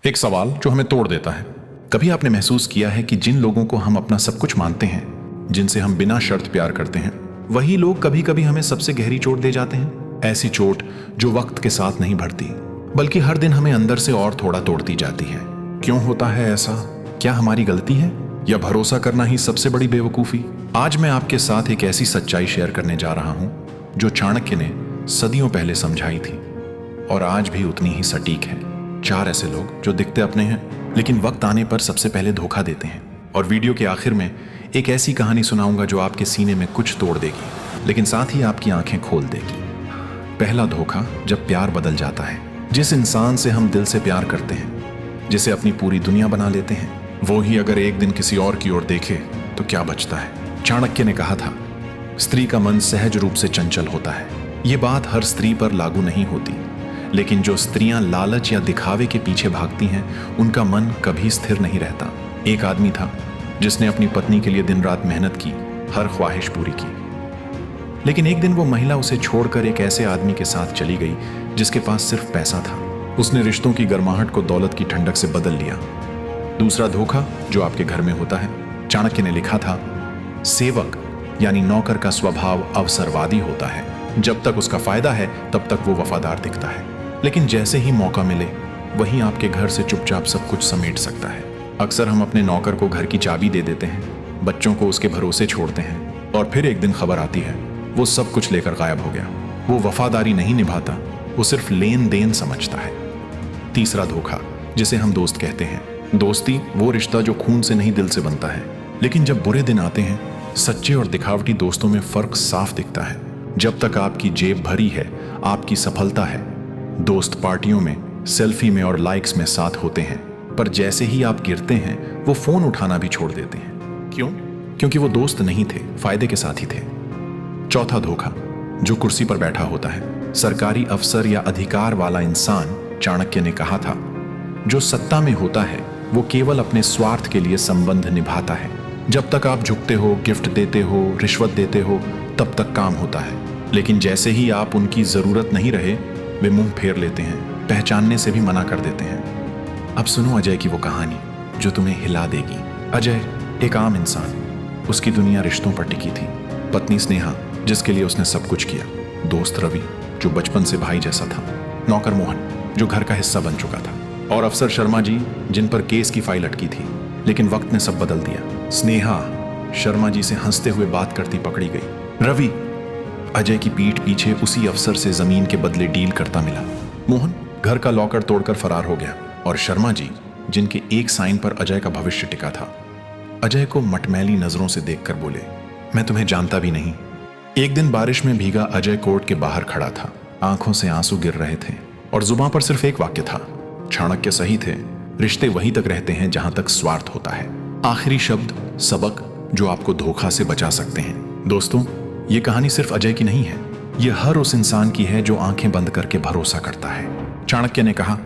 एक सवाल जो हमें तोड़ देता है। कभी आपने महसूस किया है कि जिन लोगों को हम अपना सब कुछ मानते हैं, जिनसे हम बिना शर्त प्यार करते हैं, वही लोग कभी कभी हमें सबसे गहरी चोट दे जाते हैं। ऐसी चोट जो वक्त के साथ नहीं बढ़ती, बल्कि हर दिन हमें अंदर से और थोड़ा तोड़ती जाती है। क्यों होता है ऐसा? क्या हमारी गलती है या भरोसा करना ही सबसे बड़ी बेवकूफी? आज मैं आपके साथ एक ऐसी सच्चाई शेयर करने जा रहा हूं जो चाणक्य ने सदियों पहले समझाई थी और आज भी उतनी ही सटीक है। 4 ऐसे लोग जो दिखते अपने हैं लेकिन वक्त आने पर सबसे पहले धोखा देते हैं। और वीडियो के आखिर में एक ऐसी कहानी सुनाऊंगा जो आपके सीने में कुछ तोड़ देगी, लेकिन साथ ही आपकी आंखें खोल देगी। पहला धोखा, जब प्यार बदल जाता है। जिस इंसान से हम दिल से प्यार करते हैं, जिसे अपनी पूरी दुनिया बना लेते हैं, वो ही अगर एक दिन किसी और की ओर देखे तो क्या बचता है? चाणक्य ने कहा था, स्त्री का मन सहज रूप से चंचल होता है। ये बात हर स्त्री पर लागू नहीं होती, लेकिन जो स्त्रियां लालच या दिखावे के पीछे भागती हैं, उनका मन कभी स्थिर नहीं रहता। एक आदमी था जिसने अपनी पत्नी के लिए दिन रात मेहनत की, हर ख्वाहिश पूरी की, लेकिन एक दिन वो महिला उसे छोड़कर एक ऐसे आदमी के साथ चली गई जिसके पास सिर्फ पैसा था। उसने रिश्तों की गर्माहट को दौलत की ठंडक से बदल लिया। दूसरा धोखा जो आपके घर में होता है, चाणक्य ने लिखा था, सेवक यानी नौकर का स्वभाव अवसरवादी होता है। जब तक उसका फायदा है तब तक वो वफादार दिखता है, लेकिन जैसे ही मौका मिले वहीं आपके घर से चुपचाप सब कुछ समेट सकता है। अक्सर हम अपने नौकर को घर की चाबी दे देते हैं, बच्चों को उसके भरोसे छोड़ते हैं और फिर एक दिन खबर आती है वो सब कुछ लेकर गायब हो गया। वो वफादारी नहीं निभाता, वो सिर्फ लेन देन समझता है। तीसरा धोखा, जिसे हम दोस्त कहते हैं। दोस्ती वो रिश्ता जो खून से नहीं दिल से बनता है, लेकिन जब बुरे दिन आते हैं, सच्चे और दिखावटी दोस्तों में फर्क साफ दिखता है। जब तक आपकी जेब भरी है, आपकी सफलता है, दोस्त पार्टियों में, सेल्फी में और लाइक्स में साथ होते हैं, पर जैसे ही आप गिरते हैं वो फोन उठाना भी छोड़ देते हैं। क्यों? क्योंकि वो दोस्त नहीं थे, फायदे के साथ ही थे। चौथा धोखा, जो कुर्सी पर बैठा होता है। सरकारी अफसर या अधिकार वाला इंसान, चाणक्य ने कहा था, जो सत्ता में होता है वो केवल अपने स्वार्थ के लिए संबंध निभाता है। जब तक आप झुकते हो, गिफ्ट देते हो, रिश्वत देते हो, तब तक काम होता है, लेकिन जैसे ही आप उनकी जरूरत नहीं रहे, वे मुंह फेर लेते हैं, पहचानने से भी मना कर देते हैं। अब सुनो अजय की वो कहानी जो तुम्हें हिला देगी। अजय एक आम इंसान, उसकी दुनिया रिश्तों पर टिकी थी। पत्नी स्नेहा, जिसके लिए उसने सब कुछ किया, दोस्त रवि जो बचपन से भाई जैसा था, नौकर मोहन जो घर का हिस्सा बन चुका था, और अफसर शर्मा जी जिन पर केस की फाइल अटकी थी। लेकिन वक्त ने सब बदल दिया। स्नेहा शर्मा जी से हंसते हुए बात करती पकड़ी गई। रवि अजय की पीठ पीछे उसी अफसर से जमीन के बदले डील करता मिला। मोहन घर का लॉकर तोड़कर फरार हो गया, और शर्मा जी जिनके एक साइन पर अजय का भविष्य टिका था, अजय को मटमैली नजरों से देखकर बोले, मैं तुम्हें जानता भी नहीं। एक दिन बारिश में भीगा अजय कोर्ट के बाहर खड़ा था। आंखों से आंसू गिर रहे थे और जुबान पर सिर्फ एक वाक्य था, चाणक्य सही थे, रिश्ते वहीं तक रहते हैं जहां तक स्वार्थ होता है। आखिरी शब्द, सबक जो आपको धोखा से बचा सकते हैं। दोस्तों, ये कहानी सिर्फ अजय की नहीं है, ये हर उस इंसान की है जो आंखें बंद करके भरोसा करता है। चाणक्य ने कहा,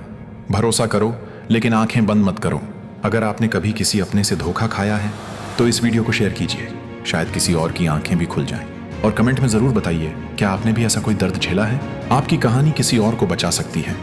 भरोसा करो लेकिन आंखें बंद मत करो। अगर आपने कभी किसी अपने से धोखा खाया है तो इस वीडियो को शेयर कीजिए, शायद किसी और की आंखें भी खुल जाएं। और कमेंट में जरूर बताइए, क्या आपने भी ऐसा कोई दर्द झेला है? आपकी कहानी किसी और को बचा सकती है।